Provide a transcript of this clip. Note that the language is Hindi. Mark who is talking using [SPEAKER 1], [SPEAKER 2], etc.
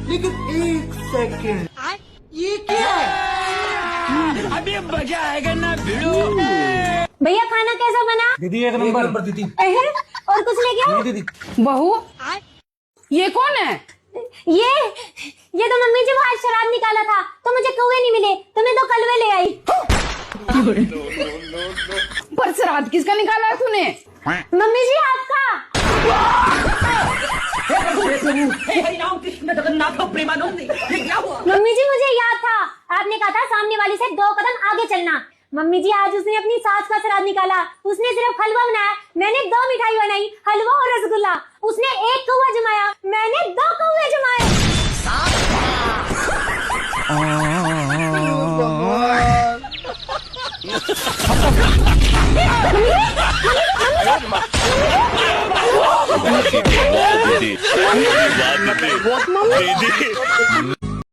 [SPEAKER 1] लेकिन एक सेकंड, ये क्या है?
[SPEAKER 2] अभी मजा आएगा ना भिड़ो।
[SPEAKER 3] भैया खाना कैसा बना?
[SPEAKER 1] दीदी एक नंबर दीदी।
[SPEAKER 3] और कुछ ले गया?
[SPEAKER 1] नहीं दीदी।
[SPEAKER 4] बहू ये कौन है?
[SPEAKER 3] ये तो मम्मी जी बाहर शराब निकाला था तो मुझे कौवे नहीं मिले तो मैं तो कलवे ले आई।
[SPEAKER 4] पर श्राद्ध किसका निकाला है तूने?
[SPEAKER 3] मम्मी जी आपका। मम्मी जी मुझे याद था, आपने कहा था सामने वाली से 2 कदम आगे चलना। मम्मी जी आज उसने अपनी सास का श्राद्ध निकाला, उसने सिर्फ हलवा बनाया, मैंने 2 मिठाई बनाई, हलवा और रसगुल्ला। उसने 1 कौवा जमाया, मैंने 2 कौवे जमाए।
[SPEAKER 2] दीदी